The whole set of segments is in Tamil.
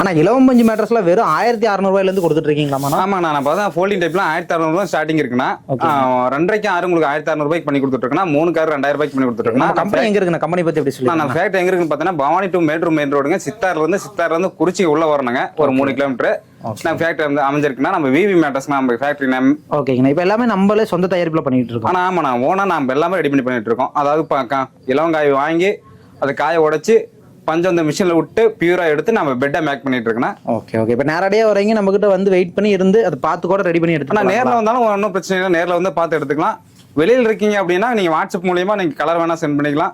ஆனால் இலவம் பஞ்சு மேட்ரஸ்ல வெறும் 1600 கொடுத்துட்டு இருக்கீங்களா? ஆமா, நான் பார்த்தா ஃபோல்டிங் டைப்லாம் 1600 ஸ்டார்டிங் இருக்குன்னா 2.5க்கு 6 உங்களுக்கு 1600 பண்ணி கொடுத்துட்டு 3 கார் 2000 பண்ணி கொடுத்துட்டு கம்பெனி எங்க இருக்கு? கம்பெனி பத்தி எப்படி சொல்லி? நான் ஃபேக்டரி எங்க இருக்குன்னு பார்த்தீங்கன்னா பவானி டு மேட்டூர் மெயின் ரோடுங்க. சித்தார்ல இருந்து குறிச்சி உள்ள வரணுங்க ஒரு 3 கிலோமீட்டர். நான் ஃபேக்டரி வந்து அமைஞ்சிருக்குன்னா நம்ம விவி மேட்டர்ஸ் நம்ம ஃபேக்டரி நேம். ஓகேங்கண்ணா. இப்போ எல்லாமே நம்மளே சொந்த தயாரிப்புல பண்ணிட்டு இருக்கோம். ஆனா ஆமா, நான் ஓனா நம்ம எல்லாமே ரெடி பண்ணிட்டு இருக்கோம். அதாவது இலவங்காய் வாங்கி அதை காய உடைச்சு பஞ்சம் அந்த மிஷின்ல விட்டு பியூரா எடுத்து நம்ம பெட்டை மேக் பண்ணிட்டு இருக்கோம். Okay okay. இப்போ நேரடியா வரீங்க நம்ம கிட்ட வந்து வெயிட் பண்ணி இருந்து அதை பார்த்து கூட ரெடி பண்ணி எடுத்து. நான் நேரில் வந்தாலும் ஒன்றும் பிரச்சனை இல்லை, நேரில் வந்து பார்த்து எடுத்துக்கலாம். வெளியில் இருக்கீங்க அப்படின்னா நீங்க வாட்ஸ்அப் மூலியமா நீங்க கலர் வேணா சென்ட் பண்ணிக்கலாம்.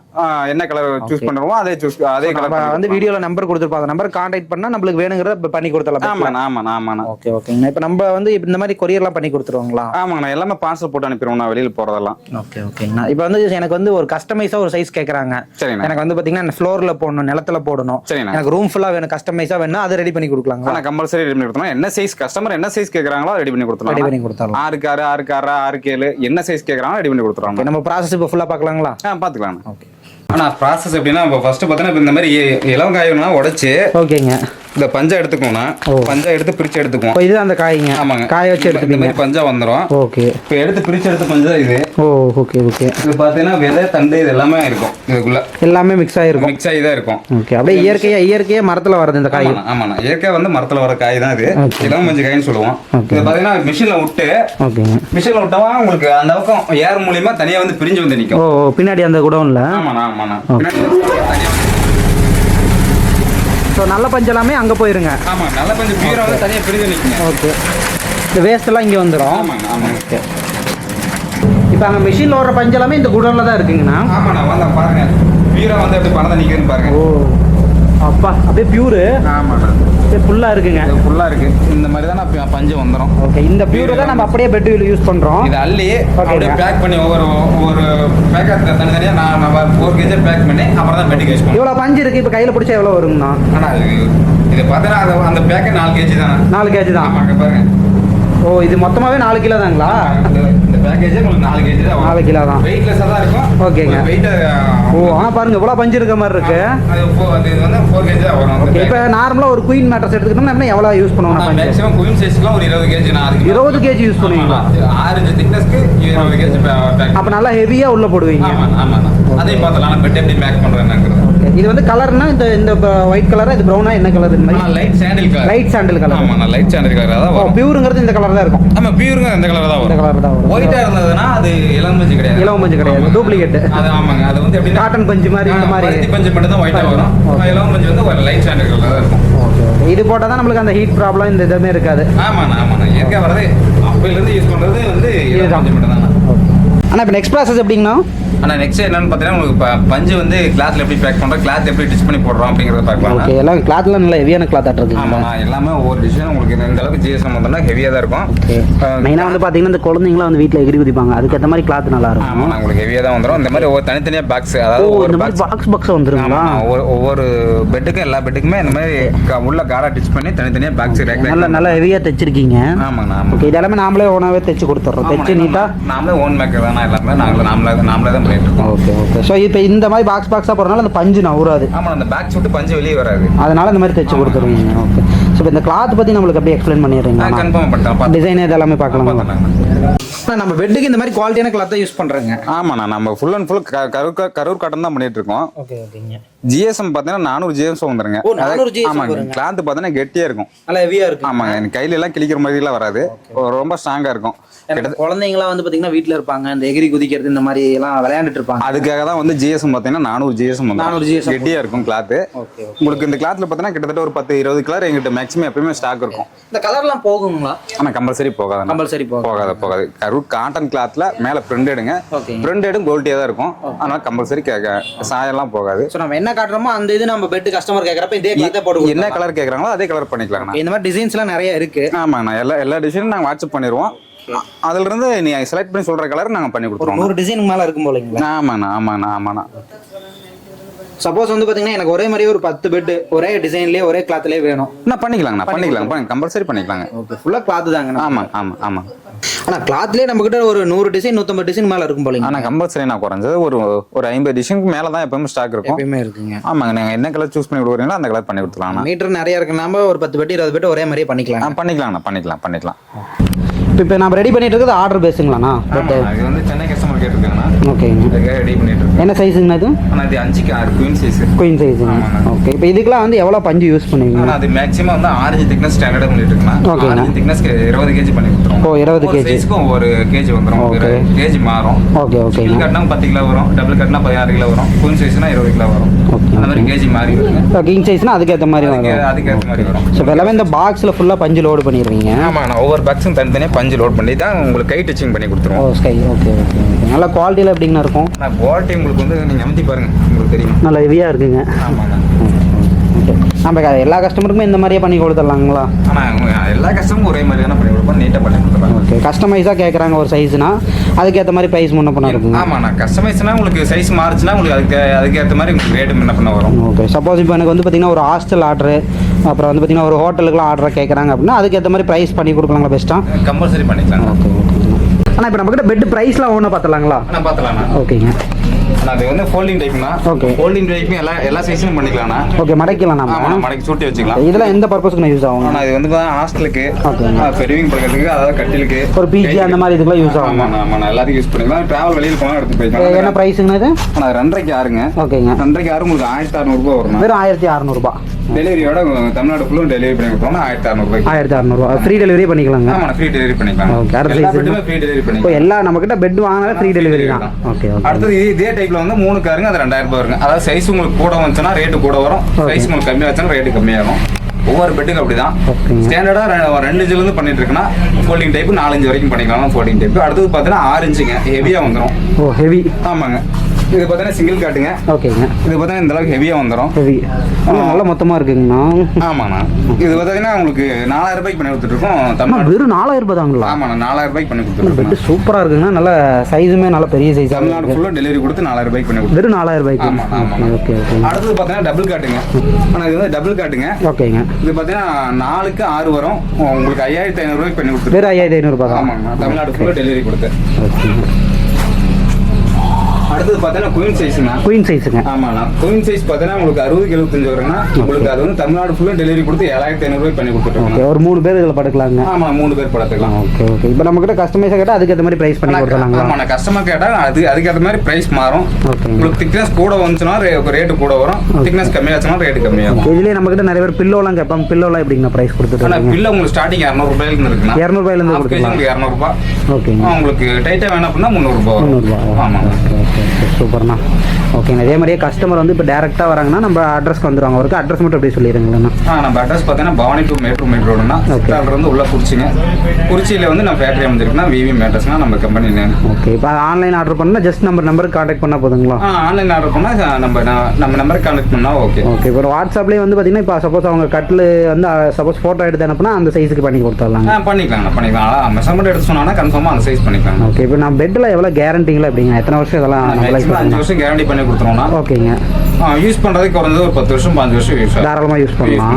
என்ன கலர் சூஸ் பண்ணுறோமோ அதே கலர் வந்து வீடியோல நம்பர் கொடுத்துருப்பாங்க. நம்பர் கான்டாக்ட் பண்ணா நம்மளுக்கு வேணுங்கிறத பண்ணி கொடுத்தலாம். ஆமாண்ணா. ஓகே ஓகேங்கண்ணா. இப்போ நம்ம வந்து இந்த மாதிரி கொரியர்லாம் பண்ணி கொடுத்துருவாங்களா? ஆமாங்கண்ணா, எல்லாமே பார்சல் போட்டு அனுப்பிடுவோம் நான் வெளியில் போறதெல்லாம். ஓகே ஓகேங்கண்ணா. இப்போ வந்து எனக்கு வந்து ஒரு கஸ்டமைஸா ஒரு சைஸ் கேட்கறாங்க. சரிண்ணா. எனக்கு வந்து பாத்தீங்கன்னா ஃப்ளோர்ல போடணும், நிலத்துல போடணும். சரிண்ணா. எனக்கு ரூம் ஃபுல்லா வேணும், கஸ்டமைஸா வேணும், அதை ரெடி பண்ணி கொடுக்கலாங்க. நான் கம்பல்சரி ரெடி பண்ணி கொடுத்துருவோம். என்ன சைஸ் கஸ்டமர் என்ன சைஸ் கேட்கறாங்களோ ரெடி பண்ணி கொடுத்துருவோம். ரெடி பண்ணி கொடுத்துருவோம். 6 6 6 என்ன சைஸ் கேட்கறாங்களோ ரெடி பண்ணி கொடுத்துருவாங்க. நம்ம ப்ராசஸ் இப்போ ஃபுல்லா பார்க்கலாங்களா? பார்த்துக்கலாம். ஓகே. ஆனா ப்ராசஸ் எப்படின்னா இப்போ ஃபர்ஸ்ட் பார்த்தீங்கன்னா இந்த மாதிரி இலவங்காயம்னா உடைச்சு ஓகேங்க இந்த பஞ்சா எடுத்துக்கோனா பஞ்சா எடுத்து பிரிச்சு எடுத்துக்குவோம். இது அந்த காய்ங்க. ஆமாங்க, காய வச்சு எடுத்து இந்த மாதிரி பஞ்சா வந்துரும். ஓகே. இப்போ எடுத்து பிரிச்சு எடுத்து பஞ்சா இது. ஓ ஓகே ஓகே. இது பார்த்தீங்கன்னா விதை தண்டு இது எல்லாமே இருக்கும். இதுக்குள்ள எல்லாமே மிக்ஸ் ஆயிருக்கும். மிக்ஸ் ஆகி தான் இருக்கும். ஓகே. அப்படியே இயற்கையா மரத்துல வரது இந்த காய். ஆமாண்ணா, இயற்கையா வந்து மரத்துல வர காய் தான் இது. இளம் மஞ்சள் காய்னு சொல்லுவோம். இது பார்த்தீங்கன்னா மிஷின்ல விட்டு மிஷின்ல விட்டவா உங்களுக்கு அந்த பக்கம் ஏர் மூலியமா தனியா வந்து பிரிஞ்சு வந்து நிற்கும். ஓ பின்னாடி அந்த குடோன்ல. ஆமாண்ணா. ஸோ நல்ல பஞ்சு எல்லாமே அங்கே போயிருங்க. ஆமாம், நல்ல பஞ்சு பியூரா வந்து தனியாக பிரிஞ்சு நிற்குங்க. ஓகே. இந்த வேஸ்ட் எல்லாம் இங்கே வந்துடும். ஆமாங்க. ஓகே. இப்போ அங்கே மிஷினில் வர பஞ்சு எல்லாமே இந்த குடோனில் தான் இருக்குங்கண்ணா. ஆமாண்ணா, வந்தா பாருங்க பியூரா வந்து எப்படி பணத்தை நிற்குதுன்னு பாருங்க. ஓ அப்பா, அப்படியே பியூரு. ஆமாண்ணா, ஃபுல்லாக இருக்குங்க. ஃபுல்லாக இருக்கு. இந்த மாதிரி தான் பஞ்சு வந்துடும். ஓகே. இந்த பியூரை தான் நம்ம அப்படியே பெட் யூஸ் பண்ணுறோம். இது அள்ளி அப்படியே பேக் பண்ணி ஒவ்வொரு பேக்கெட் தனித்தனியாக நான் 4 kg பேக் பண்ணி அப்புறம் தான் பெட்டுக்கு யூஸ் பண்ணுவோம். இவ்வளோ பஞ்சு இருக்குது. இப்போ கையில் பிடிச்சா எவ்வளோ வருங்கண்ணா? ஆனால் இது பார்த்தீங்கன்னா அந்த பேக்கெட் 4 kg தான். 4 kg தான். ஆமாங்க, பாருங்க. ஓ இது மொத்தமாகவே 4 கிலோ தாங்களா? இந்த பேக்கேஜ் உங்களுக்கு 4 kg தான். 4 கிலோ தான். வெயிட்லெஸ்ஸாக தான் இருக்கும். ஓகேங்க. வெயிட். ஓ ஆனால் பாருங்க இவ்வளோ பஞ்சு இருக்க மாதிரி இருக்கு. இது வந்து 4 kg தான் வரும். ஓகே. இப்போ நார்மலாக ஒரு குயின் மேட்டர்ஸ் எடுத்துக்கிட்டோம்னா எவ்வளோ யூஸ் பண்ணுவோம்? மேக்ஸிமம் குயின் சைஸ்க்குலாம் ஒரு 20 kg. நான் 20 kg யூஸ் பண்ணுவீங்களா? 6 inch திக்னஸ்க்கு 20 kg பேக். அப்போ நல்லா ஹெவியாக உள்ள போடுவீங்க. ஆமாண்ணா. அதையும் பார்த்துலாம் பெட் எப்படி மேக் பண்ணுறேன்னாங்கிறது. ஓகே. இது வந்து கலர்னா இந்த ஒயிட் கலரா, இது ப்ரௌனா, என்ன கலர்? இந்த மாதிரி லைட் சாண்டில் கலர். லைட் சாண்டில் கலர். ஆமாண்ணா, லைட் சாண்டில் கலர் தான் வரும். பியூருங்கிறது இந்த கலர் தான் இருக்கும். ஆமா, பியூருங்க இந்த கலர் தான் வரும். இந்த கலர் தான் வரும். ஒயிட்டா இருந்ததுன்னா அது இளம் பஞ்சு கிடையாது. இளம் பஞ்சு கிடையாது, டூப்ளிகேட். அது ஆமாங்க, அது வந்து எப்படின்னா காட்டன் பஞ்சு மாதிரி. இந்த மாதிரி பருத்தி பஞ்சு மட்டும் தான் ஒயிட்டா வரும். இளம் பஞ்சு வந்து ஒரு லைட் சாண்டில் கலர் தான் இருக்கும். Okay okay. இது போட்டால் தான் நம்மளுக்கு அந்த ஹீட் ப்ராப்ளம் இந்த எதுவுமே இருக்காது. ஆமாண்ணா. இயற்கை வரது அப்பையிலேருந்து யூஸ் பண்ணுறது வந்து இளம் பஞ்சு மட்டும் தான். ஆனால் இப்போ நெக்ஸ்ட் ப்ராசஸ் எப்படிங்கண்ணா? ஆனால் நெக்ஸ்ட் என்னன்னு பார்த்தீங்கன்னா உங்களுக்கு பஞ்சு வந்து கிளாத்ல எப்படி பேக் பண்ணுறோம், கிளாத் எப்படி டிச் பண்ணி போடுறோம் அப்படிங்கிறத பார்க்கலாம். ஓகே. எல்லாம் கிளாத்ல நல்ல ஹெவியான கிளாத் இருக்கு. ஆமாண்ணா, எல்லாமே ஒவ்வொரு டிசைன் உங்களுக்கு இந்த அளவுக்கு ஜிஎஸ்எம் வந்தோம்னா ஹெவியாக தான் இருக்கும். ஓகே. மெயினாக வந்து பார்த்தீங்கன்னா இந்த குழந்தைங்களாம் வந்து வீட்டில் எகிரி குதிப்பாங்க, அதுக்கேற்ற மாதிரி கிளாத் நல்லா இருக்கும். ஆமாண்ணா, உங்களுக்கு ஹெவியாக தான் வந்துடும். இந்த மாதிரி ஒவ்வொரு தனித்தனியாக பாக்ஸ், அதாவது ஒவ்வொரு பாக்ஸ் வந்துருங்களா? ஒவ்வொரு பெட்டுக்கும் எல்லா பெட்டுக்குமே இந்த மாதிரி உள்ள காடா டிச் பண்ணி தனித்தனியாக பாக்ஸ் நல்லா ஹெவியாக தைச்சிருக்கீங்க. ஆமாண்ணா. ஓகே. இது எல்லாமே நாமளே ஓனாவே தைச்சு கொடுத்துட்றோம். தைச்சு நீட்டாக நாமளே ஓன் மேக்கர் தானே எல்லாமே நாமளே தான் பண்ணிட்டு இருக்கோம். Okay okay. ஸோ இப்போ இந்த மாதிரி பாக்ஸாக போகிறனால அந்த பஞ்சு நவுறாது. ஆமாம், அந்த பேக்ஸ் விட்டு பஞ்சு வெளியே வராது. அதனால இந்த மாதிரி தைச்சு கொடுத்துருவீங்க. ஓகே. ஸோ இப்போ இந்த கிளாத் பற்றி நம்மளுக்கு அப்படியே எக்ஸ்பிளைன் பண்ணிடுறீங்க. கன்ஃபார்ம் பண்ணிட்டேன். டிசைன் இது எல்லாமே பார்க்கலாம். நம்ம பெட்டுக்கு இந்த மாதிரி குவாலிட்டியான கிளாத் யூஸ் பண்ணுறேங்க. ஆமாண்ணா, நம்ம full and full Karur cotton தான் பண்ணிட்டு இருக்கோம். ஓகே ஓகேங்க. ஜிஎஸ்எம் பார்த்தீங்கன்னா 400 GSM வந்துருங்க. ஆமாங்க, கிளாத் பார்த்தீங்கன்னா கெட்டியாக இருக்கும், நல்லா ஹெவியாக இருக்கும். ஆமாங்க, எனக்கு கையில எல்லாம் கிழிக்கிற மாதிரிலாம் வராது, ரொம்ப ஸ்ட்ராங்காக இருக்கும். குழந்தைங்களாம் வந்து பார்த்தீங்கன்னா வீட்டில் இருப்பாங்க, இந்த எகிரி குதிக்கிறது இந்த மாதிரி எல்லாம் விளையாண்டுட்டு இருப்பாங்க. அதுக்காக தான் வந்து ஜிஎஸ்எம் பார்த்தீங்கன்னா 400 GSM வந்து 400 GSM கெட்டியாக இருக்கும் கிளாத். உங்களுக்கு இந்த கிளாத்தில் பார்த்தீங்கன்னா கிட்டத்தட்ட ஒரு 10-20 கலர் எங்கிட்ட மேக்ஸிமம் எப்பயுமே ஸ்டாக் இருக்கும். இந்த கலர்லாம் போகுங்களா? ஆனால் கம்பல்சரி போகாது. போகாது. கரூர் காட்டன் கிளாத்ல மேலே பிரிண்டடுங்க, பிரிண்டடும் குவாலிட்டியாக தான் இருக்கும். அதனால கம்பல்சரி சாயெல்லாம் போகாது. ஸோ நம்ம என்ன காட்டுறோமோ அந்த இது நம்ம பெட் கஸ்டமர் கேட்குறப்ப இதே கிளாத்தை போடுவோம். என்ன கலர் கேட்குறாங்களோ அதே கலர் பண்ணிக்கலாம். இந்த மாதிரி டிசைன்ஸ்லாம் நிறைய இருக்கு. ஆமாண்ணா, எல்லா டிசைனும் நாங்கள் வாட்ஸ்அப் பண்ணிடுவோம். அதுல இருந்து நீ செலக்ட் பண்ணி சொல்ற கலர் நாங்க பண்ணி கொடுத்துருவோம். 100 டிசைனுக்கு மேல இருக்கும் போலீங்களா? ஆமாண்ணா. சப்போஸ் வந்து பாத்தீங்கன்னா எனக்கு ஒரே மாதிரி ஒரு 10 பெட் ஒரே டிசைன்லயே ஒரே கிளாத்லயே வேணும். நான் பண்ணிக்கலாங்கண்ணா, பண்ணிக்கலாம், கம்பல்சரி பண்ணிக்கலாங்க. ஓகே, ஃபுல்லா கிளாத் தாங்க. ஆமாம். ஆனா கிளாத்லயே நம்ம கிட்ட ஒரு 100 டிசைன் 150 டிசைன் மேல இருக்கும் போலீங்க. ஆனா கம்பல்சரி நான் குறைஞ்சது ஒரு 50 டிசைனுக்கு மேல தான் எப்பவுமே ஸ்டாக் இருக்கும். எப்பவுமே இருக்குங்க. ஆமாங்க, நீங்க என்ன கலர் சூஸ் பண்ணி கொடுக்குறீங்களோ அந்த கலர் பண்ணி கொடுத்துலாம். மீட்டர் நிறைய இருக்கு, நம்ம ஒரு 10 பெட் 20 பெட் ஒரே மாதிரியே பண்ணிக்கலாம். பண்ணிக்கலாம். இப்போ நம்ம ரெடி பண்ணிட்டு இருக்குது ஆர்டர் பேசுங்களாண்ணா? இது வந்து சென்னை கஸ்டமர் கேட்டிருக்காங்கண்ணா. ஓகேங்க, ரெடி பண்ணிட்டு இருக்கேன். என்ன சைஸுங்கண்ணா இது? இது 5க்கு 6 குயின் சைஸ். குயின் சைஸுங்க. ஓகே, இப்போ இதுக்கெல்லாம் வந்து எவ்வளோ பஞ்சு யூஸ் பண்ணுவீங்க? அது மேக்ஸிமம் வந்து ஆரஞ்சு திக்னஸ் ஸ்டாண்டர்டாக பண்ணிட்டு இருக்கேன். ஓகே, ஆரஞ்சு திக்னஸ் 20 கேஜி பண்ணி கொடுத்துருவோம். ஓ, 20 கேஜி சைஸ்க்கும் ஒரு கேஜி வந்துடும். ஓகே, கேஜி மாறும். ஓகே. சிங்கிள் கட்னா 10 கிலோ வரும், டபுள் கட்னா 16 கிலோ வரும், குயின் சைஸ்னா 20 கிலோ வரும். அந்த மாதிரி கேஜி மாறி வருங்க. கிங் சைஸ்னா அதுக்கேற்ற மாதிரி வரும். அதுக்கேற்ற மாதிரி வரும். ஸோ எல்லாமே இந்த பாக்ஸில் ஃபுல்லாக பஞ்சு லோடு பண்ணிடுவீங்க? ஆமாம், நான் ஒவ்வொரு பாக்ஸும் தனித்தனியாக பஞ்சு லோட் பண்ணி தான் உங்களுக்கு கை டச்சிங் பண்ணி கொடுத்துருவோம். ஓ, ஸ்கை. ஓகே. நல்ல குவாலிட்டியில் எப்படிங்கண்ணா இருக்கும்? நான் குவாலிட்டி உங்களுக்கு வந்து நீங்கள் அமுத்தி பாருங்க, உங்களுக்கு தெரியும். நல்ல ஹெவியாக இருக்குங்க. ஆமாங்க. ஓகே, நம்ம எல்லா கஸ்டமருக்குமே இந்த மாதிரியே பண்ணி கொடுத்துடலாங்களா? ஆனால் எல்லா கஸ்டமரும் ஒரே மாதிரி தானே பண்ணி கொடுப்போம், நீட்டாக பண்ணி கொடுத்துருவாங்க. ஓகே, கஸ்டமைஸாக கேட்குறாங்க ஒரு சைஸ்னா அதுக்கேற்ற மாதிரி ப்ரைஸ் முன்ன பண்ண இருக்குங்க. ஆமாண்ணா, கஸ்டமைஸ்னா உங்களுக்கு சைஸ் மாறுச்சுன்னா உங்களுக்கு அதுக்கேற்ற மாதிரி உங்களுக்கு ரேட்டு முன்ன பண்ண வரும். ஓகே, சப்போஸ் இப்போ எனக்கு வந்து பார்த்தீங்கன்னா ஒரு ஹாஸ்டல் ஆர்டரு, அப்புறம் வந்து பார்த்தீங்கன்னா ஒரு ஹோட்டலுக்குலாம் ஆர்டர் கேட்குறாங்க அப்படின்னா அதுக்கேற்ற மாதிரி ப்ரைஸ் பண்ணி கொடுக்கலாங்களா பெஸ்ட்டாக? கம்பல்சரி பண்ணிக்கலாம். ஓகே. ஆனால் இப்போ நம்மக்கிட்ட பெட் ப்ரைஸ்லாம் ஒன்றும் பார்த்துலாங்களா? பார்த்துலாண்ணா. ஓகேங்க. அது வந்து ஃபோல்டிங் டைப்னா. ஓகே, ஃபோல்டிங் டைப்பும் எல்லா சைஸும் பண்ணிக்கலாம்ண்ணா. ஓகே, மடக்கலாம் நம்ம. மடக்கி சூட்டி வச்சுக்கலாம். இதெல்லாம் எந்த பர்பஸ்க்கு யூஸ் ஆகும்? ஆனால் இது வந்து ஹாஸ்டலுக்கு, ஓகே, பெரியவங்க படுக்கிறதுக்கு, அதாவது கட்டிலுக்கு, ஒரு பிஜி அந்த மாதிரி இதுக்கெல்லாம் யூஸ் ஆகும். ஆமாம், எல்லாத்தையும் யூஸ் பண்ணிக்கலாம். ட்ராவல் வெளியில் போனால் எடுத்து போய்க்கலாம். என்ன ப்ரைஸுங்க இது? ஆனால் 2.5க்கு 6ங்க. ஓகேங்க, 2.5க்கு 6 உங்களுக்கு 1600 ரூபா வரும். வெறும் 1600 டெலிவரியோட தமிழ்நாடு ஃபுல்லும் டெலிவரி பண்ணி கொடுத்தோம்னா 1600 1600 ஃப்ரீ டெலிவரி பண்ணிக்கலாங்க. ஆமாம், ஃப்ரீ டெலிவரி பண்ணிக்கலாம். ஓகே, அடுத்த ஃப்ரீ டெலிவரி இப்போ பண்ணிக்கலாம். எல்லாம் நம்ம கிட்ட பெட் வாங்கினாலே ஃப்ரீ டெலிவரி தான். ஓகே. அடுத்தது இதே டைப்ல வந்து 3 காருங்க, அது 2000 ரூபாய் வருங்க. அதாவது சைஸ் உங்களுக்கு கூட வந்துச்சுன்னா ரேட்டு கூட வரும், சைஸ் உங்களுக்கு கம்மியாக வச்சுன்னா ரேட்டு கம்மியாகும். ஒவ்வொரு பெட்டுக்கு அப்படிதான். ஸ்டாண்டர்டா 2 இன்ச்சுல இருந்து பண்ணிட்டு இருக்குன்னா ஃபோல்டிங் டைப் 4 இன்ச் வரைக்கும் பண்ணிக்கலாம். ஃபோல்டிங் டைப் அடுத்தது பார்த்தீங்கன்னா 6 இன்ச்சுங்க, ஹெவியா வந்துடும். ஓ, ஹெவி. ஆமாங்க. இது பார்த்தீங்கன்னா சிங்கிள் காட்டுங்க. ஓகேங்க. இது பார்த்தீங்கன்னா இந்த அளவுக்கு ஹெவியா வந்துடும். ஹெவி நல்லா மொத்தமா இருக்குங்கண்ணா. ஆமாண்ணா. இது பார்த்தீங்கன்னா உங்களுக்கு 4000 ரூபாய்க்கு பண்ணி கொடுத்துட்டு இருக்கோம். தமிழ்நாடு வெறும் 4000 ரூபாய் தாங்களா? ஆமாண்ணா, 4000 ரூபாய்க்கு பண்ணி கொடுத்துருக்கோம். பெட் சூப்பரா இருக்குங்க, நல்ல சைஸுமே நல்ல பெரிய சைஸ். தமிழ்நாடு ஃபுல்லா டெலிவரி கொடுத்து 4000 ரூபாய்க்கு பண்ணி கொடுத்துருக்கோம். வெறும் 4000 ரூபாய்க்கு. ஓகே. அடுத்தது பார்த்தீங்கன்னா டபுள் காட்டுங்க. ஆனால் இது வந்து டபுள் காட்டுங்க. ஓகேங்க. இது பார்த்தீங்கன்னா 4க்கு 6 வரும், உங்களுக்கு 5500 ரூபாய்க்கு பண்ணி கொடுத்துருக்கோம். வெறும் 5500 ரூபாய். ஆமாங்க, தமிழ்நாடு ஃபுல்லா டெலிவரி கொடுத்து. ஓகே. அடுத்தது பார்த்தீங்கன்னா குயின் சைஸ்ங்க. குயின் சைஸுங்க. ஆமாண்ணா, குயின் சைஸ் பார்த்தீங்கன்னா உங்களுக்கு 60க்கு 75 வருங்கன்னா உங்களுக்கு அது வந்து தமிழ்நாடு ஃபுல்லாக டெலிவரி கொடுத்து 7500 ரூபாய் பண்ணி கொடுத்துருக்கோம். ஒரு 3 பேர் இதில் படுக்கலாங்க. ஆமாம், 3 பேர் படுத்துக்கலாம். ஓகே. இப்போ நம்ம கிட்ட கஸ்டமைஸாக கேட்டால் அதுக்கேற்ற மாதிரி ப்ரைஸ் பண்ணி கொடுத்துலாங்க. ஆமாம், கஸ்டமர் கேட்டால் அதுக்கேற்ற மாதிரி ப்ரைஸ் மாறும். ஓகே. உங்களுக்கு திக்னஸ் கூட வந்துச்சுன்னா ரேட்டு கூட வரும், திக்னஸ் கம்மியாச்சுன்னா ரேட்டு கம்மியாகும். இதுலேயே நம்ம கிட்ட நிறைய பேர் பில்லோலாம் கேட்பாங்க. பில்லோலாம் எப்படிங்க ப்ரைஸ் கொடுத்துட்டு? ஆனால் பில்லோ உங்களுக்கு ஸ்டார்டிங் 200 ரூபாயிலிருந்து இருக்குண்ணா. 200 ரூபாயிலிருந்து கொடுத்துக்கலாம். 200 ரூபாய். ஓகே. உங்களுக்கு டைட்டாக வேணும் அப்படின்னா 300 ரூபாய். 300 ரூபாய். ஆமாம். ஓகே. சூப்பர்ண்ணா. ஓகேங்க. அதே மாதிரியே கஸ்டமர் வந்து இப்போ டேரெக்டாக வராங்கன்னா நம்ம அட்ரஸ்க்கு வந்துடுவாங்க. அவருக்கு அட்ரஸ் மட்டும் எப்படி சொல்லிடுங்களேண்ணா? நம்ம அட்ரஸ் பார்த்தீங்கன்னா பவானி டு மேட்டூர் ரோடுனா இருந்து உள்ள குறிச்சிங்க. குறிச்சியில் வந்து நம்ம ஃபேக்ட்ரி அமைஞ்சிருக்குன்னா விவி மேட்டர்ஸ்னா நம்ம கம்பெனி நேம். ஓகே. இப்போ ஆன்லைன் ஆர்டர் பண்ணால் ஜஸ்ட் நம்பருக்கு கான்டாக்ட் பண்ணால் போதுங்களா? ஆன்லைன் ஆர்டர் பண்ணால் நம்ம நம்பருக்கு கான்டாக்ட் பண்ணால் ஓகே. ஓகே. இப்போ வாட்ஸ்அப்லேயே வந்து பார்த்தீங்கன்னா இப்போ சப்போஸ் அவங்க கட்டில் வந்து சப்போஸ் ஃபோட்டோ எடுத்து அனுப்புனா அந்த சைஸுக்கு பண்ணி கொடுத்துடலாம். பண்ணிக்கலாம். மெஷர்மெண்ட் எடுத்து சொன்னா கன்ஃபார்மாக அந்த சைஸ் பண்ணிக்கலாம். ஓகே. இப்போ நான் பெட்டில் எவ்வளோ கேரண்டிங்களா எப்படிங்க? எத்தனை வருஷம் இதெல்லாம் 5 வருஷம் கேரண்டி பண்ணி கொடுத்துருவோம்னா. ஓகேங்க. யூஸ் பண்ணுறதுக்கு குறைஞ்சது ஒரு 10 வருஷம் 5 வருஷம் யூஸ் தாராளமாக யூஸ் பண்ணலாம்.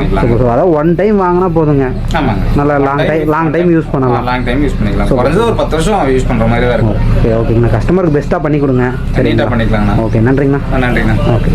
அதாவது ஒன் டைம் வாங்கினா போதுங்க. ஆமாங்க. நல்லா லாங் டைம் யூஸ் பண்ணலாம். லாங் டைம் யூஸ் பண்ணிக்கலாம். குறைஞ்சது ஒரு 10 வருஷம் யூஸ் பண்ணுற மாதிரி தான் இருக்கும். ஓகேங்கண்ணா. கஸ்டமருக்கு பெஸ்ட்டாக பண்ணி கொடுங்க. நீட்டாக பண்ணிக்கலாங்கண்ணா. ஓகே. நன்றிங்கண்ணா. நன்றிங்கண்ணா. ஓகே.